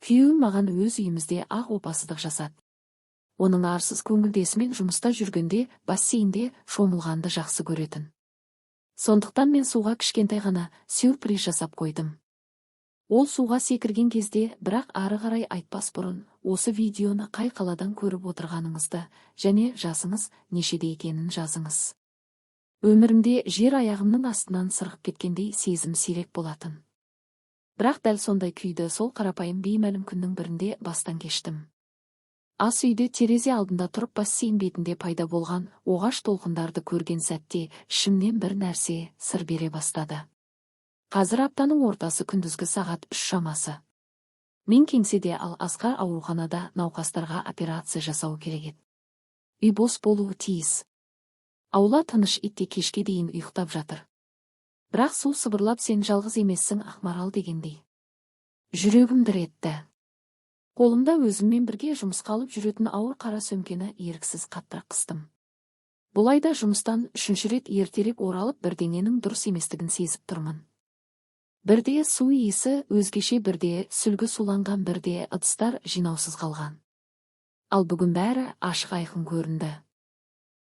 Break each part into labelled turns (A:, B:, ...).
A: Күйеуім маған өз үйімізде ақ опасыздық жасады. Оның арсыз көңілдесімен жұмыста жүргенде бассейнде шомылғанды жақсы көретін. Сондықтан мен суға кішкентай ғана сюрприз жасап қойдым. Ол суға секірген кезде, бірақ ары қарай айтпас бұрын, осы видеоны қай қаладан көріп отырғаныңызды және жасыңыз нешеде екенін жазыңыз. Өмірімде жер аяғымның астынан сырғып кеткендей сезім сирек болатын. Бірақ дәл сондай күйді сол қарапайым беймәлім күннің бірінде бастан кештім. Ас үйде терезе алдында тұрып бассейн бетінде пайда болған оғаш толқындарды көрген сәтте ішімнен бір нәрсе сыр бере бастады. Қазір аптаның ортасы, күндізгі сағат 3 шамасы. Мен кеңседе, ал Асқар ауруханада науқастарға операция жасау керек еді. Үй бос болуы тиіс. Аула тыныш, итте кешке дейін ұйықтап жатыр. Бірақ су сыбырлап, сен жалғыз емессің Ақмарал дегендей. Жүрегім дір етті. Қолымда өзіммен бірге жұмысқа алып жүретін ауыр қара сөмкені еріксіз қаттырақ қыстым. Бұл айда жұмыстан 3-ші рет ертерек оралып бірдеңенің дұрыс еместігін сезіп тұрмын. Бірде су иісі өзгеше, бірде сүлгі суланған, бірде ыдыстар жинаусыз қалған. Ал бүгін бәрі ашық айқын көрінді.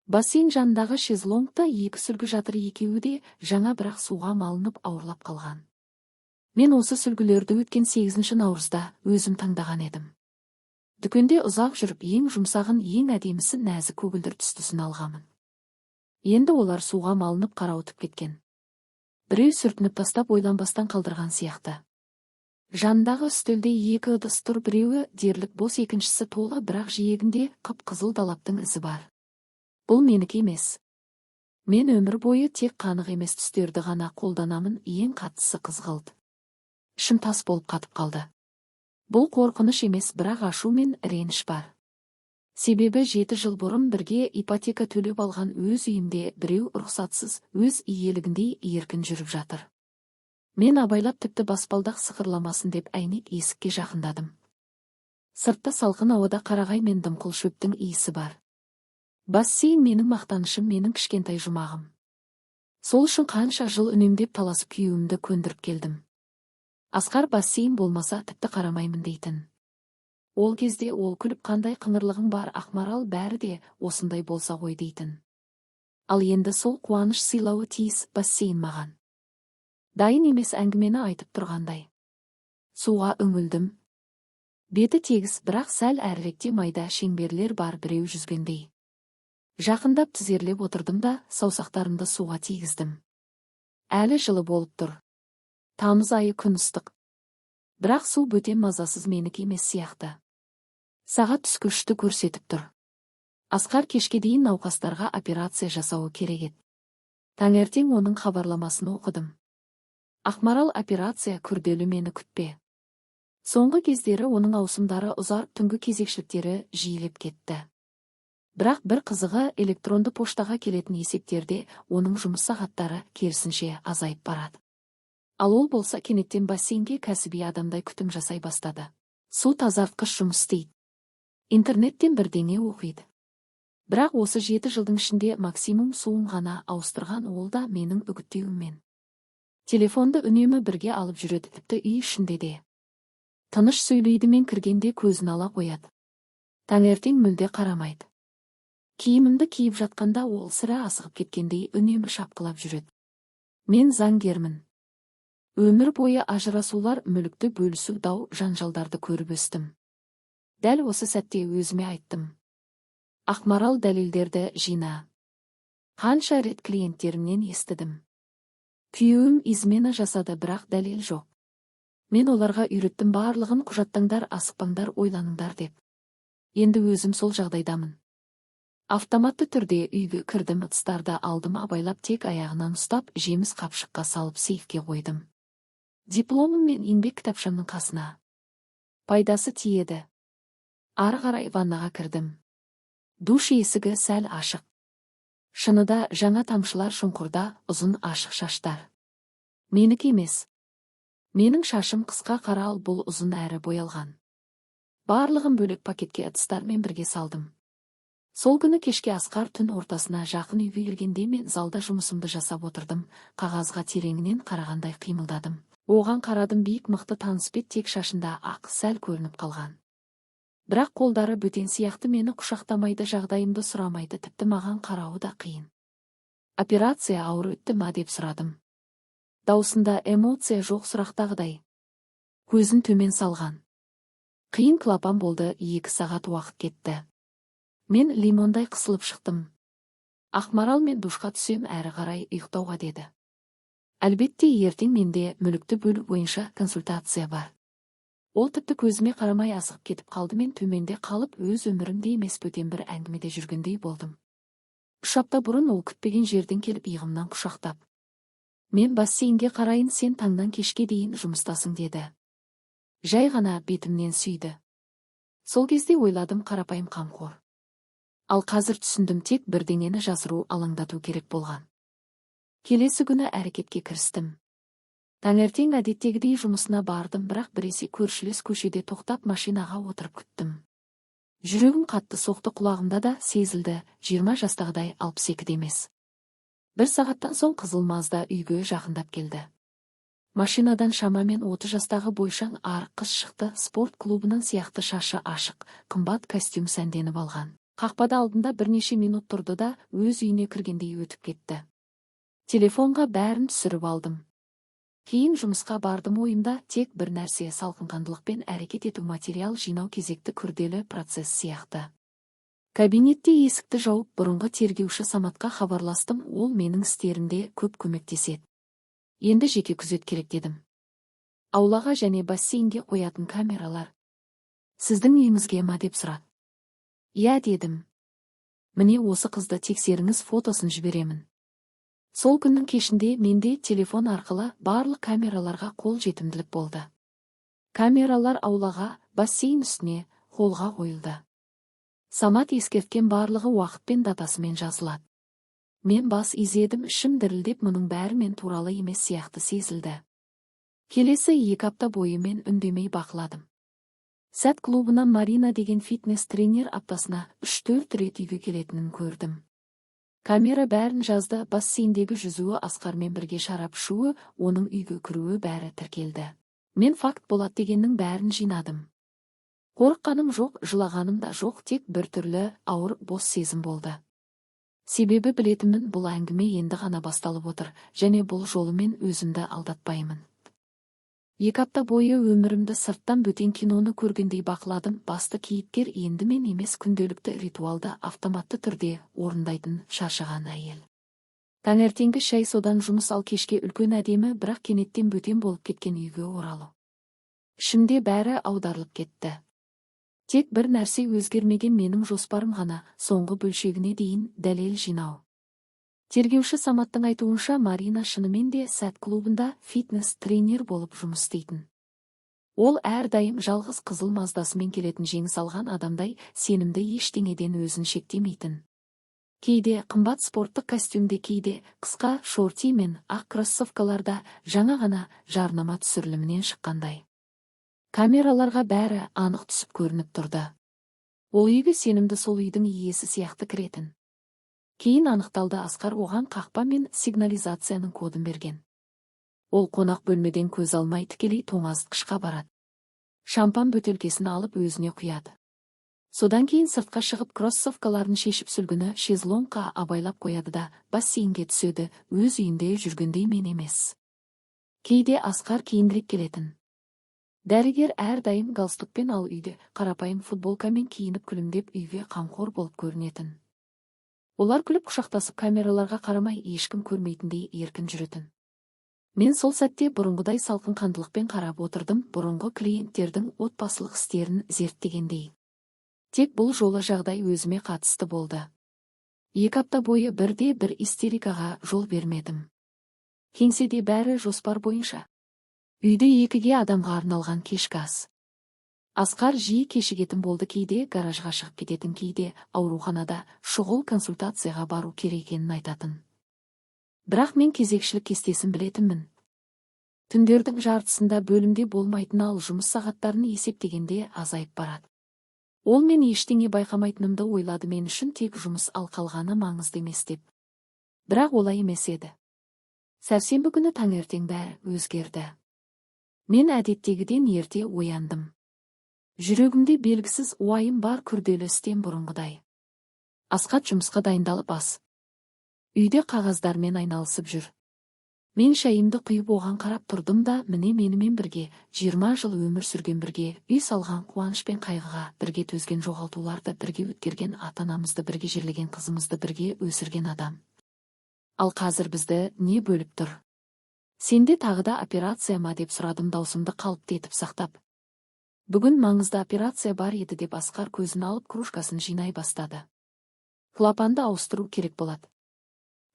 A: Бассейн жанындағы шезлонгта 2 сүлгі жатыр, екеуі де жаңа, бірақ суға малынып ауырлап қалған. Мен осы сүлгілерді өткен 8 наурызда өзім таңдаған едім. Дүкенде ұзақ жүріп ең жұмсағын, ең әдемісі нәзік көгілдір түстісін алғамын. Енді олар суға малынып қарауытып кеткен. Біреу сүртініп тастап ойланбастан қалдырған сияқты. Жандағы үстелде 2 ыдыс тұр, біреуі дерлік бос, екіншісі толы, бірақ жиегінде қып-қызыл далаптың ізі бар. Бұл менікі емес. Мен өмір бойы тек қанық емес түстерді ғана қолданамын, ең қаттысы қызғылт. Ішім тас болып қатып қалды. Бұл қорқыныш емес, бірақ ашу мен реніш бар. Себебі 7 жыл бұрын бірге ипотека төлеп алған өз үйімде біреу рұқсатсыз өз иелігіндей еркін жүріп жатыр. Мен абайлап, тіпті баспалдақ сықырламасын деп әйнек есікке жақындадым. Сыртта салқын ауада қарағай мен дымқыл шөптің иісі бар. Бассейн менің мақтанышым, менің кішкентай жұмағым. Сол үшін қанша жыл үнемдеп таласып күйеуімді көндіріп келдім. Асқар бассейн болмаса тіпті қарамаймын дейтін. Ол кезде ол күліп, қандай қыңырлығың бар Ақмарал, бәрі де осындай болса ғой дейтін. Ал енді сол қуаныш сыйлауы тиіс бассейн маған. Дайын емес әңгімені айтып тұрғандай. Суға үңілдім. Беті тегіс, бірақ сәл әріректе майда шеңберлер бар, біреу жүзгендей. Жақындап тізерлеп отырдым да саусақтарымды суға тигіздім. Әлі жылы болып тұр. Тамыз айы, күн ыстық. Бірақ су бөтен мазасыз, менікі емес сияқты. Сағат түскі 3-ті көрсетіп тұр. Асқар кешке дейін науқастарға операция жасауы керек еді. Таңертең оның хабарламасын оқыдым. Ақмарал, операция күрделі, мені күтпе. Соңғы кездері оның ауысымдары ұзарып, түнгі кезекшіліктері жиілеп кетті. Бірақ бір қызығы, электронды поштаға келетін есептерде оның жұмыс сағаттары керісінше азайып барады. Ал ол болса кенеттен бассейнге кәсіби адамдай күтім жасай бастады. Су тазартқыш жұмыс істейді. Интернеттен бірдеңе оқиды. Бірақ осы 7 жылдың ішінде максимум суын ғана ауыстырған, ол да менің үгіттеуіммен. Телефонды үнемі бірге алып жүреді, тіпті үй ішінде де. Тыныш сөйлейді, мен кіргенде көзін ала қояды. Таңертең мүлде қарамайды. Киімімді киіп жатқанда ол сірә асығып кеткендей үнемі шапқылап жүреді. Мен заңгермін. Өмір бойы ажырасулар, мүлікті бөлісу, дау, жанжалдарды көріп өстім. Дәл осы сәтте өзіме айттым. Ақмарал, дәлелдерді жина. Қанша рет клиенттерімнен естідім. Күйеуім измена жасады, бірақ дәлел жоқ. Мен оларға үйреттім, барлығын құжаттаңдар, асықпаңдар, ойланыңдар деп. Енді өзім сол жағдайдамын. Автоматты түрде үйге кірдім, ыдыстарды алдым, абайлап тек аяғынан ұстап, жеміс қапшыққа салып сейфке қойдым. Дипломым мен еңбек кітапшамның қасына. Пайдасы тиеді. Ары қарай ваннаға кірдім. Душ есігі сәл ашық. Шыныда жаңа тамшылар шұңқырда, ұзын ашық шаштар. Менікі емес. Менің шашым қысқа қара, ал бұл ұзын әрі боялған. Барлығын бөлек пакетке ыдыстармен бірге салдым. Сол күні кешке Асқар түн ортасына жақын үйге келгенде мен залда жұмысымды жасап отырдым. Қағазға тереңінен қарағандай қимылдадым. Оған қарадым, биік мықты таныс бет, тек шашында ақ сәл көрініп қалған. Бірақ қолдары бөтен сияқты, мені құшақтамайды, жағдайымды сұрамайды, тіпті маған қарауы да қиын. Операция ауыр өтті ма деп сұрадым. Даусында эмоция жоқ, сұрақтағыдай. Көзін төмен салған. Қиын, клапан болды, 2 сағат уақыт кетті. Мен лимондай қысылып шықтым. Ақмарал, мен душқа түсем, әрі қарай ұйықтауға деді. Әлбетте, ертең менде мүлікті бөлу бойынша консультация бар. Ол тіпті көзіме қарамай асығып кетіп қалды. Мен төменде қалып, өз өмірімде емес, бөтен бір әңгімеде жүргендей болдым. 3 апта бұрын ол күтпеген жерден келіп иығымнан құшақтап: "Мен бассейнге қарайын, сен таңнан кешке дейін жұмыстасың" деді. Жай ғана бетімнен сүйді. Сол кезде ойладым, қарапайым қамқор. Ал қазір түсіндім, тек бірдеңені жасыру, алаңдату керек болған. Келесі күні әрекетке кірістім. Таңертең әдеттегідей жұмысына бардым, бірақ біресе көршілес көшеде тоқтап машинаға отырып күттім. Жүрегім қатты соқты, құлағымда да сезілді, 20 жастағыдай, 62 емес. 1 сағаттан соң қызыл Мазда үйге жақындап келді. Машинадан шамамен 30 жастағы бойшаң арық қыз шықты. Спорт клубының сияқты, шашы ашық, қымбат костюм сәнденіп алған. Қақпада алдында бірнеше минут тұрды да өз үйіне кіргендей өтіп кетті. Телефонға бәрін түсіріп алдым. Кейін жұмысқа бардым. Ойымда тек бір нәрсе: салқынқандылықпен әрекет ету, материал жинау кезекті, күрделі процесс сияқты. Кабинетте есікті жауып, бұрынғы тергеуші Саматқа хабарластым. Ол менің істерімде көп көмектеседі. Енді жеке күзет керек дедім. Аулаға және бассейнге қоятын камералар сіздің үйіңізге ма деп сұрады. "Иә" дедім. "Міне, осы қызды тексеріңіз, фотосын жіберемін." Сол күннің кешінде менде телефон арқылы барлық камераларға қол жетімділік болды. Камералар аулаға, бассейн үстіне, холға қойылды. Самат ескерткен, барлығы уақытпен, датасымен жазылады. Мен бас изедім, ішім дірілдеп, мұның бәрі мен туралы емес сияқты сезілді. Келесі 2 апта бойы мен үндемей бақыладым. Сәт клубынан Марина деген фитнес тренер аптасына 3-4 рет үйге келетінін көрдім. Камера бәрін жазды. Бассейндегі жүзуі, Асқармен бірге шарап ішуі, оның үйге кіруі, бәрі тіркелді. Мен факт болады дегеннің бәрін жинадым. Қорыққаным жоқ, жылағаным да жоқ, тек бір түрлі ауыр, бос сезім болды. Себебі білетінмін, бұл әңгіме енді ғана басталып отыр, және бұл жолы мен өзімді алдатпаймын. 2 апта бойы өмірімді сырттан бөтен киноны көргендей бақыладым. Басты кейіпкер енді мен емес, күнделікті ритуалды автоматты түрде орындайтын шаршаған әйел. Таңертеңгі шай, содан жұмыс, ал кешке үлкен әдемі, бірақ кенеттен бөтен болып кеткен үйге оралу. Ішімде бәрі аударылып кетті. Тек бір нәрсе өзгермеген, менің жоспарым ғана, соңғы бөлшегіне дейін дәлел жинау. Тергеуші Саматтың айтуынша, Марина шынымен де сәт клубында фитнес тренер болып жұмыс істейтін. Ол әрдайым жалғыз қызыл Маздасымен келетін, жеңіс алған адамдай, сенімді, ештеңеден өзін шектемейтін. Кейде қымбат спорттық костюмде, кейде қысқа шорти мен ақ кроссовкаларда, жаңа ғана жарнама түсірілімінен шыққандай. Камераларға бәрі анық түсіп көрініп тұрды. Ол үйге сенімді, сол үйдің иесі сияқты кіретін. Кейін анықталды, Асқар оған қақпа мен сигнализацияның кодын берген. Ол қонақ бөлмеден көз алмай тікелей тоңазытқышқа барады. Шампан бөтелкесін алып өзіне құяды. Содан кейін сыртқа шығып, кроссовкаларын шешіп, сүлгіні шезлонгқа абайлап қояды да бассейнге түседі, өз үйінде жүргендей мен емес. Кейде Асқар кейінірек келетін. Дәрігер әрдайым галстукпен, ал үйде қарапайым футболкамен киініп, күлімдеп, үйге қамқор болып көрінетін. Олар күліп құшақтасып, камераларға қарамай, ешкім көрмейтіндей еркін жүретін. Мен сол сәтте бұрынғыдай салқын қандылықпен қарап отырдым, бұрынғы клиенттердің отбасылық істерін зерттегендей. Тек бұл жолы жағдай өзіме қатысты болды. 2 апта бойы бірде-бір истерикаға жол бермедім. Кеңседе бәрі жоспар бойынша. Үйде 2 адамға арналған кешкі ас. Асқар жиі кешігетін болды, кейде гаражға шығып кететін, кейде ауруханада шұғыл консультацияға бару керек екенін айтатын. Бірақ мен кезекшілік кестесін білетінмін. Түндердің жартысында бөлімде болмайтын, ал жұмыс сағаттарын есептегенде азайып барады. Ол мен ештеңе байқамайтынымды ойлады, мен үшін тек жұмыс, ал қалғаны маңызды емес деп. Бірақ олай емес еді. Сәрсенбі күні таңертең бәрі өзгерді. Мен әдеттегіден ерте ояндым. Жүрегімде белгісіз уайым бар, күрделі істен бұрынғыдай. Асқат жұмысқа дайындалып үйде қағаздармен айналысып жүр. Мен шайымды құйып оған қарап тұрдым да, міне менімен бірге 20 жыл өмір сүрген, бірге үй салған, қуаныш пен қайғыға бірге төзген, жоғалтуларды бірге өткерген, ата-анамызды бірге жерлеген, қызымызды бірге өсірген адам. Ал қазір бізді не бөліп тұр? Сенде тағы да операция ма деп сұрадым, даусымды қалыпты етіп сақтап. Бүгін маңызды операция бар еді деп Асқар көзін алып кружкасын жинай бастады. Клапанды ауыстыру керек болады.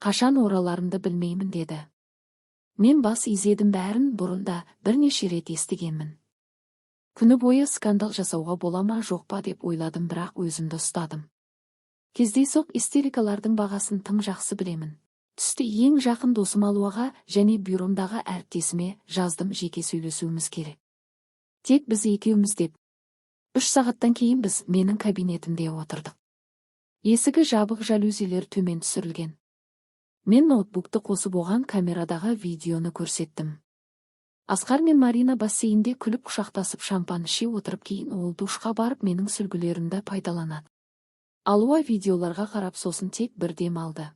A: Қашан ораларымды білмеймін деді. Мен бас изедім, бәрін бұрында бірнеше рет естігенмін. Күні бойы скандал жасауға бола ма жоқ па деп ойладым, бірақ өзімді ұстадым. Кездейсоқ истерикалардың бағасын тым жақсы білемін. Түсті ең жақын досым Алуаға және бюромдағы әріптесіме жаздым, жеке сөйлесуіміз керек. Тек біз екеуміз деп. 3 сағаттан кейін біз менің кабинетімде отырдық. Есігі жабық, жалюзилер төмен түсірілген. Мен ноутбукты қосып оған камерадағы видеоны көрсеттім. Асқар мен Марина бассейнде күліп құшақтасып шампан іше отырып, кейін ол душқа барып менің сүлгілерімді пайдаланады. Алуа видеоларға қарап сосын тек бір дем алды.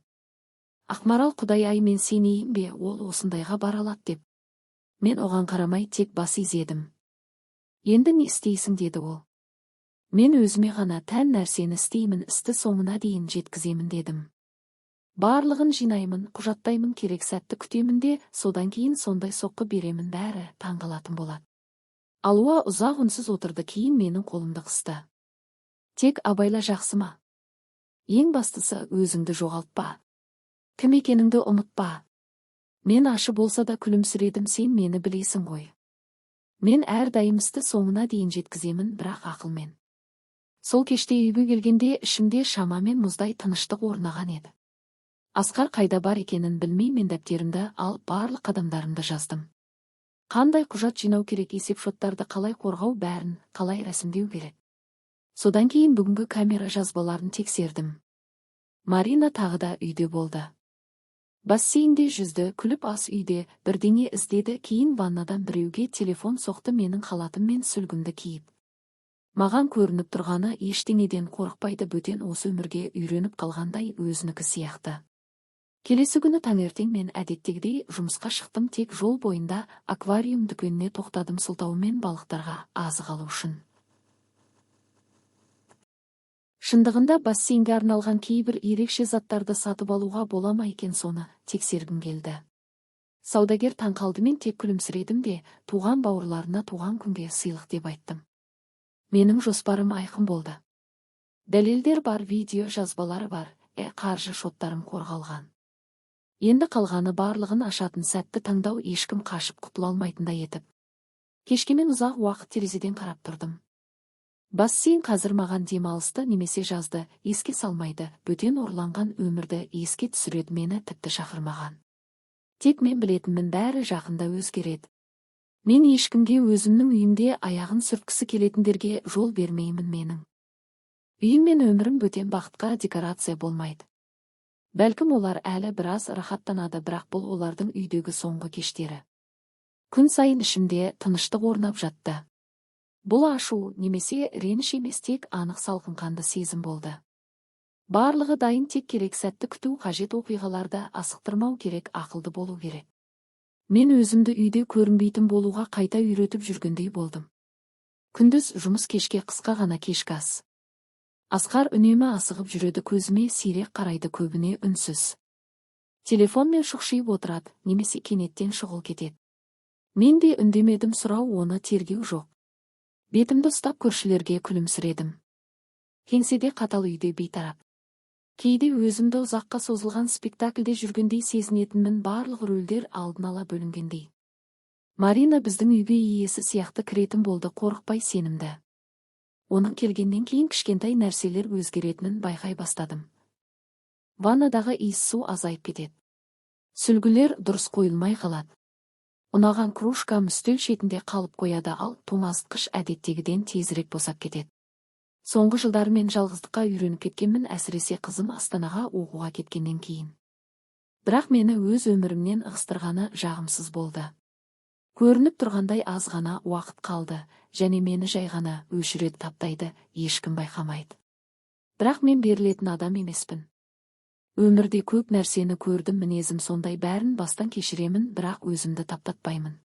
A: Ақмарал, құдай-ай, мен сенейін бе, ол осындайға бара алады деп. Мен оған қарамай тек бас изедім. Енді не істейсің деді ол. Мен өзіме ғана тән нәрсені істеймін, істі соңына дейін жеткіземін дедім. Барлығын жинаймын, құжаттаймын, керек сәтті күтемін де, содан кейін сондай соққы беремін, бәрі таңғалатын болады. Алуа ұзақ үнсіз отырды, кейін менің қолымды қысты. Тек абайла, жақсы ма? Ең бастысы өзіңді жоғалтпа. Кім екеніңді ұмытпа. Мен ашы болса да күлімсіредім, сен мені білесің ғой. Мен әрдайым істі соңына дейін жеткіземін, бірақ ақылмен. Сол кеште үйге келгенде ішімде шамамен мұздай тыныштық орнаған еді. Асқар қайда бар екенін білмей, мен дәптерімді алып барлық қадамдарымды жаздым. Қандай құжат жинау керек, есеп-шоттарды қалай қорғау, бәрін қалай рәсімдеу керек. Содан кейін бүгінгі камера жазбаларын тексердім. Марина тағы да үйде болды. Бассейнде жүзді, күліп ас үйде бірдеңе іздеді, кейін ваннадан біреуге телефон соқты, менің халатым мен сүлгімді киіп. Маған көрініп тұрғаны ештеңеден қорықпайды, бөтен осы өмірге үйреніп қалғандай, өзінікі сияқты. Келесі күні таңертең мен әдеттегідей жұмысқа шықтым, тек жол бойында аквариум дүкеніне тоқтадым, сылтаумен балықтарға азық алу үшін. Шындығында бассейнге арналған кейбір ерекше заттарды сатып алуға бола ма екен, соны тексергім келді. Саудагер таңқалды, мен тек күлімсіредім де, туған бауырларына туған күнге сыйлық деп айттым. Менің жоспарым айқын болды. Дәлелдер бар, видео жазбалары бар, қаржы шоттарым қорғалған. Енді қалғаны барлығын ашатын сәтті таңдау, ешкім қашып құтыла алмайтындай етіп. Кешке мен ұзақ уақыт терезеден қарап тұрдым. Бассейн қазір маған демалысты немесе жазды еске салмайды, бөтен орланған өмірді еске түсіреді, мені тіпті шақырмаған. Тек мен білетінмін, бәрі жақында өзгереді. Мен ешкімге өзімнің үйімде аяғын сүрткісі келетіндерге жол бермеймін. Менің үйім мен өмірім бөтен бақытқа декорация болмайды. Бәлкім олар әлі біраз рахаттанады, бірақ бұл олардың үйдегі соңғы кештері. Күн сайын ішімде тыныштық орнап жатты. Бұл ашу немесе реніш емес, тек анық салқынқанды сезім болды. Барлығы дайын, тек керек сәтті күту қажет, оқиғаларды асықтырмау керек, ақылды болу керек. Мен өзімді үйде көрінбейтін болуға қайта үйретіп жүргендей болдым. Күндіз жұмыс, кешке қысқа ғана кешкі ас. Асқар үнемі асығып жүреді, көзіме сирек қарайды, көбіне үнсіз. Телефонмен шұқшиып отырады, немесе кенеттен шұғыл кетеді. Мен де үндемедім, сұрау оны тергеу жоқ. Бетімді ұстап көршілерге күлімсіредім. Кеңседе қатал, үйде бейтарап. Кейде өзімді ұзаққа созылған спектакльде жүргендей сезінетінмін, барлық рөлдер алдын ала бөлінгендей. Марина біздің үйге иесі сияқты кіретін болды, қорықпай, сенімді. Оның келгеннен кейін кішкентай нәрселер өзгеретінін байқай бастадым. Ваннадағы иіс су азайып кетеді. Сүлгілер дұрыс қойылмай қалады. Ұнаған кружкам үстел шетінде қалып қояды, ал тоңазытқыш әдеттегіден тезірек босап кетеді. Соңғы жылдар мен жалғыздыққа үйреніп кеткенмін, әсіресе қызым Астанаға оқуға кеткеннен кейін. Бірақ мені өз өмірімнен ығыстырғаны жағымсыз болды. Көрініп тұрғандай аз ғана уақыт қалды, және мені жай ғана өшіреді таптайды, ешкім байқамайды. Бірақ мен берілетін адам емеспін. Өмірде көп нәрсені көрдім, мінезім сондай, бәрін бастан кешіремін, бірақ өзімді таптатпаймын.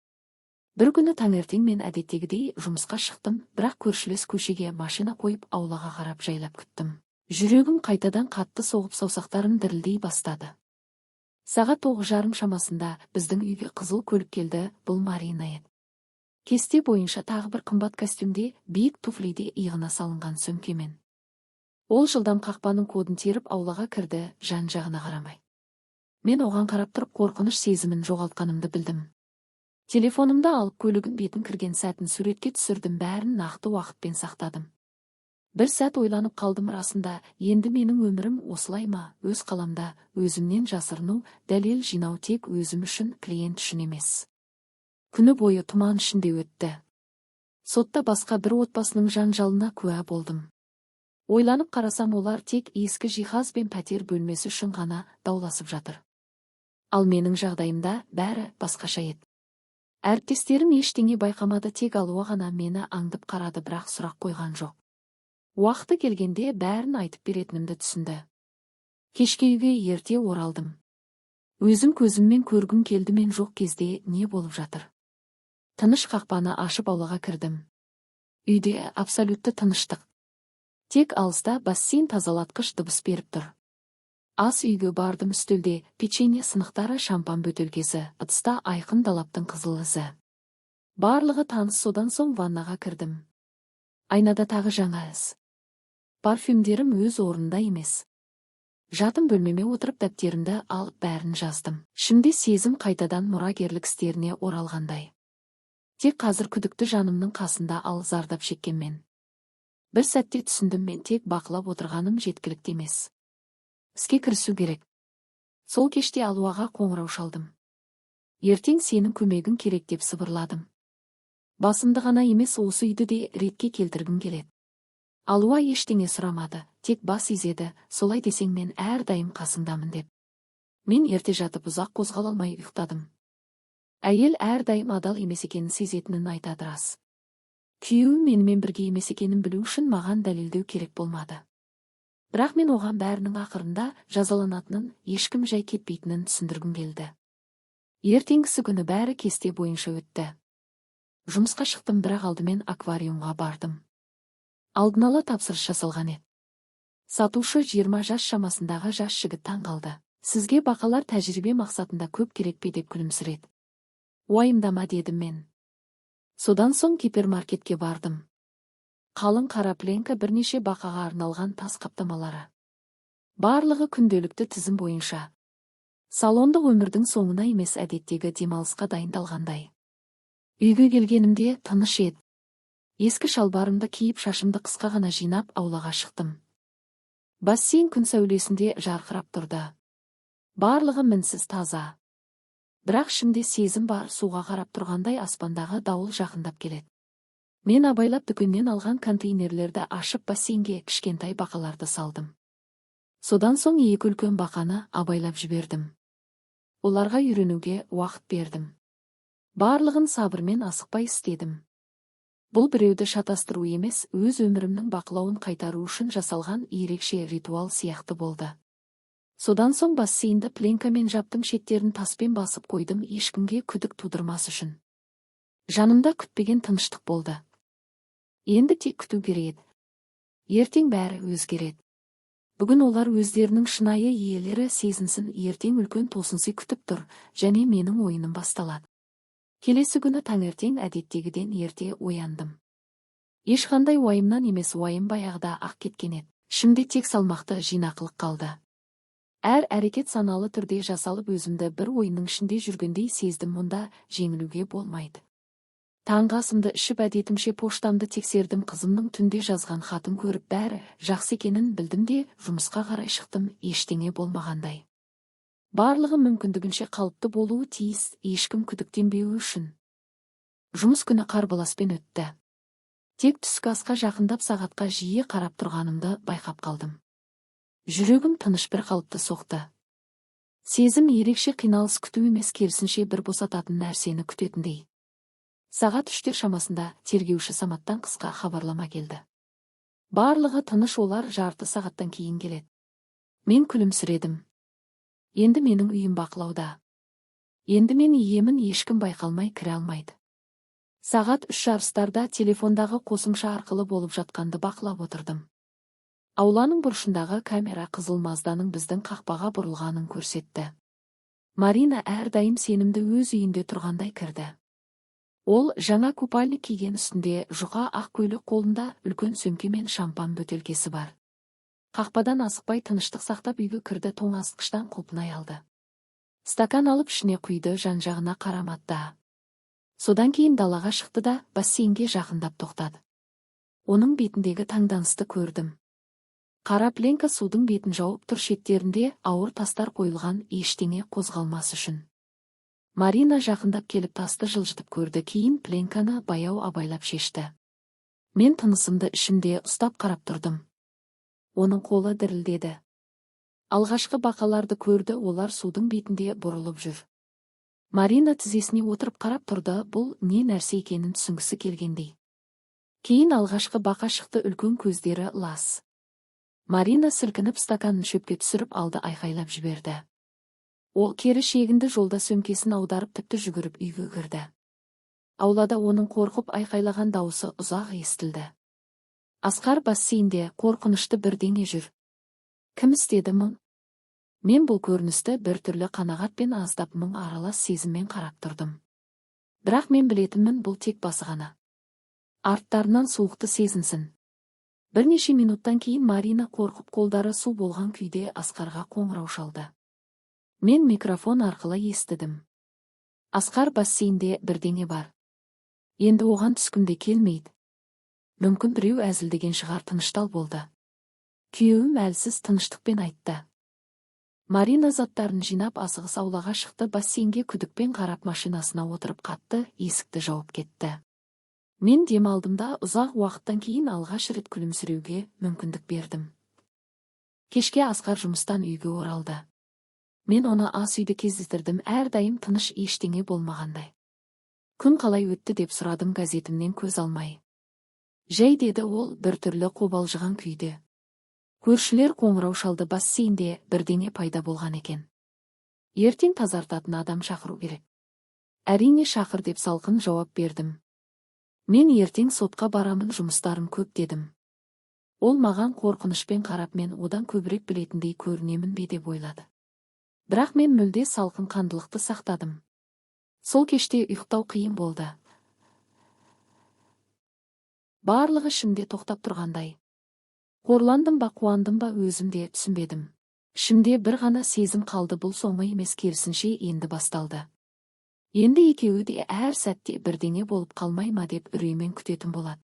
A: Бір күні таңертең мен әдеттегідей жұмысқа шықтым, бірақ көршілес көшеге машина қойып аулаға қарап жайлап күттім. Жүрегім қайтадан қатты соғып, саусақтарым дірілдей бастады. Сағат 9:30 шамасында біздің үйге қызыл көлік келді, бұл Марина еді. Кесте бойынша тағы бір қымбат костюмде, биік туфлиде, иығына салынған сөмкемен. Ол жылдам қақпаның кодын теріп аулаға кірді, жан-жағына қарамай. Мен оған қарап тұрып қорқыныш сезімін жоғалтқанымды білдім. Телефонымды алып көлігін бетін кірген сәтін суретке түсірдім, бәрін нақты уақытпен сақтадым. Бір сәт ойланып қалдым, расында енді менің өмірім осылай ма? Өз қаламда өзімнен жасырыну, дәлел жинау, тек өзім үшін, клиент үшін емес. Күні бойы тұман ішінде өтті. Сотта басқа бір отбасының жанжалына куә болдым. Ойланып қарасам, олар тек ескі жиһаз бен пәтер бөлмесі үшін ғана дауласып жатыр. Ал менің жағдайымда бәрі басқаша еді. Әріптестерім ештеңе байқамады, тек Алуа ғана мені аңдып қарады, бірақ сұрақ қойған жоқ. Уақыты келгенде бәрін айтып беретінімді түсінді. Кешке үйге ерте оралдым. Өзім көзіммен көргім келді, мен жоқ кезде не болып жатыр. Тыныш қақпаны ашып аулаға кірдім. Үйде абсолютті тыныштық. Тек алыста бассейн тазалатқыш дыбыс беріп тұр. Ас үйге бардым, үстелде печенье сынықтары, шампан бөтелкесі, ыдыста айқын далаптың қызыл ізі. Барлығы таныс. Содан соң ваннаға кірдім. Айнада тағы жаңа із. Парфюмдерім өз орнында емес. Жатым бөлмеме отырып дәптерімді алып бәрін жаздым. Шімде сезім қайтадан мұрагерлік істеріне оралғандай. Тек қазір күдікті жанымның қасында, ал зардап шеккенмен. Бір сәтте түсіндім, мен тек бақылап отырғаным жеткілікті емес. Іске кірісу керек. Сол кеште Алуаға қоңырау шалдым. Ертең сенің көмегің керек деп сыбырладым. Басымды ғана емес, осы үйді де ретке келтіргім келеді. Алуа ештеңе сұрамады, тек бас изеді. Солай десең, мен әрдайым қасыңдамын деп. Мен ерте жатып ұзақ қозғала алмай ұйықтадым. Әйел әрдайым адал емес екенін сезетінін айтады, рас. Күйеуім менімен бірге емес екенін білу үшін маған дәлелдеу керек болмады. Бірақ мен оған бәрінің ақырында жазаланатынын, ешкім жай кетпейтінін түсіндіргім келді. Ертеңгісі күні бәрі кесте бойынша өтті. Жұмысқа шықтым, бірақ алдымен аквариумға бардым. Алдын ала тапсырыс жасалған еді. Сатушы 20 жас шамасындағы жас жігіт таң қалды. Сізге бақалар тәжірибе мақсатында көп керек пе деп күлімсіреді. Уайымдама, дедім мен. Содан соң гипермаркетке бардым. Қалың қара пленка, бірнеше бақаға арналған тас қаптамалары. Барлығы күнделікті тізім бойынша. Салондық өмірдің соңына емес, әдеттегі демалысқа дайындалғандай. Үйге келгенімде тыныш еді. Ескі шалбарымды киіп, шашымды қысқа ғана жинап аулаға шықтым. Бассейн күн сәулесінде жарқырап тұрды. Барлығы мінсіз таза. Бірақ ішімде сезім бар, суға қарап тұрғандай, аспандағы дауыл жақындап келеді. Мен абайлап дүкеннен алған контейнерлерді ашып бассейнге кішкентай бақаларды салдым. Содан соң екі үлкен бақаны абайлап жібердім. Оларға үйренуге уақыт бердім. Барлығын сабырмен, асықпай істедім. Бұл біреуді шатастыру емес, өз өмірімнің бақылауын қайтару үшін жасалған ерекше ритуал сияқты болды. Содан соң бассейнді пленкамен жаптым, шеттерін таспен басып қойдым, ешкімге күдік тудырмас үшін. Жанымда күтпеген тыныштық болды. Енді тек күту керек. Ертең бәрі өзгереді. Бүгін олар өздерінің шынайы иелері сезінсін, ертең үлкен тосынсый күтіп тұр, және менің ойыным басталады. Келесі күні таңертең әдеттегіден ерте ояндым. Ешқандай уайымнан емес, уайым баяғыда ақ кеткен еді. Ішімде тек салмақты жинақылық қалды. Әр әрекет саналы түрде жасалып, өзімді бір ойынның ішінде жүргендей сездім. Мұнда жеңілуге болмайды. Таңғы асымды ішіп, әдетімше поштамды тексердім. Қызымның түнде жазған хатын көріп, бәрі жақсы екенін білдім де жұмысқа қарай шықтым, ештеңе болмағандай. Барлығы мүмкіндігінше қалыпты болуы тиіс, ешкім күдіктенбеуі үшін. Жұмыс күні қарбаласпен өтті. Тек түскі асқа жақындап сағатқа жиі қарап тұрғанымды байқап қалдым. Жүрегім тыныш бір қалыпты соқты. Сезім ерекше қиналыс күту емес, керісінше бір босататын нәрсені күтетіндей. Сағат 3-тер шамасында тергеуші Саматтан қысқа хабарлама келді. Барлығы тыныш, олар жарты сағаттан кейін келеді. Мен күлімсіредім. Енді менің үйім бақылауда. Енді мен иемін, ешкім байқалмай кіре алмайды. Сағат 3 жарыстарда телефондағы қосымша арқылы болып жатқанды бақылап отырдым. Ауланың бұрышындағы камера қызыл Мазданың біздің қақпаға бұрылғанын көрсетті. Марина әрдайым сенімді өз үйінде тұрғандай кірді. Ол жаңа купальник киген, үстінде жұқа ақ көйлек, қолында үлкен сөмке мен шампан бөтелкесі бар. Қақпадан асықпай тыныштық сақтап үйге кірді, тоңазытқыштан құлпынай алды. Стакан алып ішіне құйды, жан-жағына қарамады. Содан кейін далаға шықты да бассейнге жақындап тоқтады. Оның бетіндегі таңданысты көрдім. Қара пленка судың бетін жауып тұр, шеттерінде ауыр тастар қойылған, ештеңе қозғалмас үшін. Марина жақындап келіп тасты жылжытып көрді, кейін пленканы баяу абайлап шешті. Мен тынысымды ішімде ұстап қарап тұрдым. Оның қолы дірілдеді. Алғашқы бақаларды көрді, олар судың бетінде бұрылып жүр. Марина тізесіне отырып қарап тұрды, бұл не нәрсе екенін түсінгісі келгендей. Кейін алғашқы бақа шықты, үлкен көздері лас. Марина сілкініп стаканын шөпке түсіріп алды, айқайлап жіберді. Ол кері шегінді, жолда сөмкесін аударып тіпті жүгіріп үйге кірді. Аулада оның қорқып айқайлаған дауысы ұзақ естілді. Асқар бассейнде қорқынышты бірдеңе жүр. Кім істеді мұны? Мен бұл көріністі біртүрлі қанағат пен аздап мұң аралас сезіммен қарап тұрдым. Бірақ мен білетінмін, бұл тек басы ғана. Арттарынан суықты сезінсін. Бірнеше минуттан кейін Марина қорқып қолдары су болған күйде Асқарға қоңырау шалды. Мен микрофон арқылы естідім. Асқар, бассейнде бірдеңе бар. Енді оған түскімде келмейді. Мүмкін біреу әзілдеген шығар, тыныштал болды. Күйеуім әлсіз тыныштықпен айтты. Марина заттарын жинап асығыс аулаға шықты, бассейнге күдікпен қарап машинасына отырып қатты есікті жауып кетті. Мен демалдымда ұзақ уақыттан кейін алғаш рет күлімсіреуге мүмкіндік бердім. Кешке Асқар жұмыстан үйге оралды. Мен оны ас үйде кездестірдім, әрдайым тыныш, ештеңе болмағандай. Күн қалай өтті деп сұрадым, газетімнен көз алмай. Жай, деді ол біртүрлі қобалжыған күйде. Көршілер қоңырау шалды, бассейнде бірдеңе пайда болған екен. Ертең тазартатын адам шақыру керек. Әрине шақыр, деп салқын жауап бердім. Мен ертең сотқа барамын, жұмыстарым көп, дедім. Ол маған қорқынышпен қарап, мен одан көбірек білетіндей көрінемін бе деп ойлады. Бірақ мен мүлде салқын қандылықты сақтадым. Сол кеште ұйықтау қиын болды. Барлығы ішімде тоқтап тұрғандай. Қорландым ба, қуандым ба, өзімде түсінбедім. Ішімде бір ғана сезім қалды, бұл соңы емес, керісінше енді басталды. Енді екеуі де әр сәтте бірдеңе болып қалмай ма деп үреймен күтетін болады.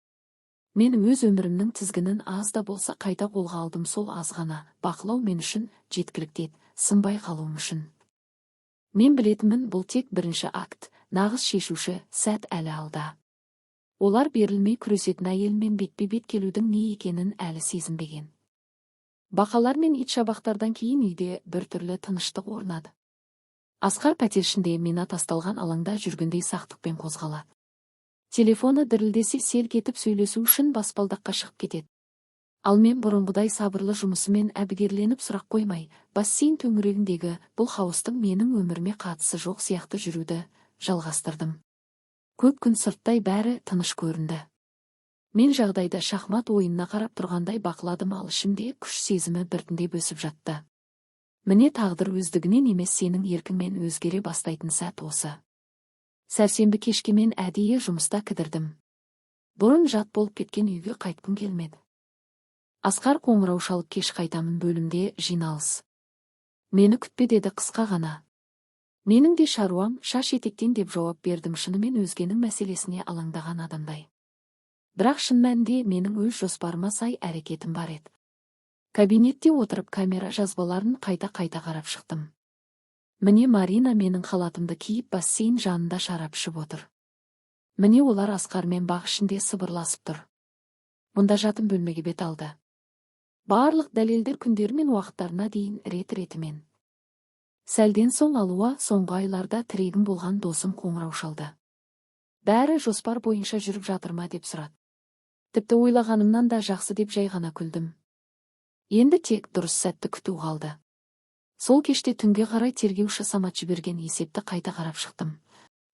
A: Мен өз өмірімнің тізгінін аз да болса қайта қолға алдым, сол аз ғана бақылау мен үшін жеткілікті еді, сынбай қалуым үшін. Мен білетінмін, бұл тек бірінші акт, нағыз шешуші сәт әлі алда. Олар берілмей күресетін әйелмен бетпе-бет келудің не екенін әлі сезінбеген. Бақалар мен ит шабақтардан кейін үйде біртүрлі тыныштық орнады. Асқар пәтершінде мина тасталған алаңда жүргендей сақтықпен қозғалады. Телефоны дірілдесе селк етіп сөйлесу үшін баспалдаққа шығып кетеді. Ал мен бұрынғыдай сабырлы жұмысымен әбігерленіп сұрақ қоймай, бассейн төңірегіндегі бұл хаостың менің өміріме қатысы жоқ сияқты жүруді жалғастырдым. Көп күн сырттай бәрі тыныш көрінді. Мен жағдайда шахмат ойынына қарап тұрғандай бақыладым, ал ішімде күш сезімі біртіндеп өсіп жатты. Міне тағдыр өздігінен емес, сенің еркіңмен өзгере бастайтын сәт осы. Сәрсенбі кешке мен әдейі жұмыста кідірдім. Бұрын жат болып кеткен үйге қайтқым келмеді. Асқар қоңырау шалып, кеш қайтамын, бөлімде жиналыс. Мені күтпе, деді қысқа ғана. Менің де шаруам шаш етектен, деп жауап бердім, шынымен өзгенің мәселесіне алаңдаған адамдай. Бірақ шын мәнінде менің өз жоспарыма сай әрекетім бар еді. Кабинетте отырып камера жазбаларын қайта-қайта қарап шықтым. Міне Марина менің халатымды киіп бассейн жанында шарап ішіп отыр. Міне олар Асқармен бақ ішінде сыбырласып тұр. Мұнда жатым бөлмеге бет алды. Барлық дәлелдер күндері мен уақыттарына дейін рет-ретімен. Сәлден соң Алуа, соңғы айларда тірегім болған досым, қоңырау шалды. Бәрі жоспар бойынша жүріп жатыр ма деп сұрады. Тіпті ойлағанымнан да жақсы деп жай ғана күлдім. Енді тек дұрыс сәтті күту қалды. Сол кеште түнге қарай тергеуші Самат жіберген есепті қайта қарап шықтым.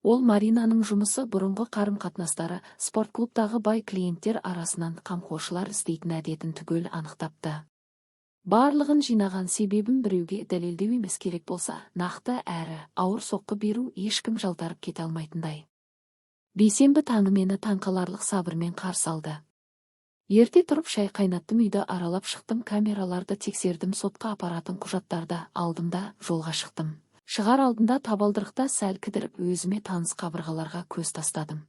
A: Ол Маринаның жұмысы бұрынғы қарым-қатынастары спорт-клубтағы бай клиенттер арасынан қамқоршылар іздейтін әдетін түгел анықтапты. Барлығын жинаған себебім біреуге дәлелдеу емес, керек болса, нақты әрі ауыр соққы беру, ешкім жалтарып кете алмайтындай. Бейсенбі таңы мені таңқаларлық сабырмен қарсы алды. Ерте тұрып шай қайнаттым, үйді аралап шықтым, камераларды тексердім, сотқа апаратын құжаттарды алдым да жолға шықтым. Шығар алдында табалдырықта сәл кідіріп өзіме таныс қабырғаларға көз тастадым.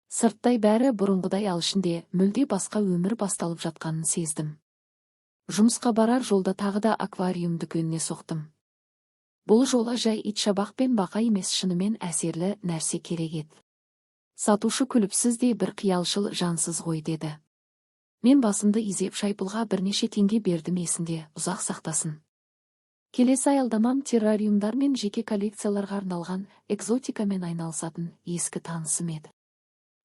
A: Сырттай бәрі бұрынғыдай, ал ішінде мүлде басқа өмір басталып жатқанын сездім. Жұмысқа барар жолда тағы да аквариум дүкеніне соқтым. Бұл жолы жай итшабақ пен бақа емес, шынымен әсерлі нәрсе керек еді. Сатушы күліпсіздей бір қиялшыл, жансыз ғой деді. Мен басымды изеп шайпылға бірнеше теңге бердім, есінде ұзақ сақтасын. Келесі аялдамам террариумдар мен жеке коллекцияларға арналған экзотикамен айналысатын ескі танысым еді.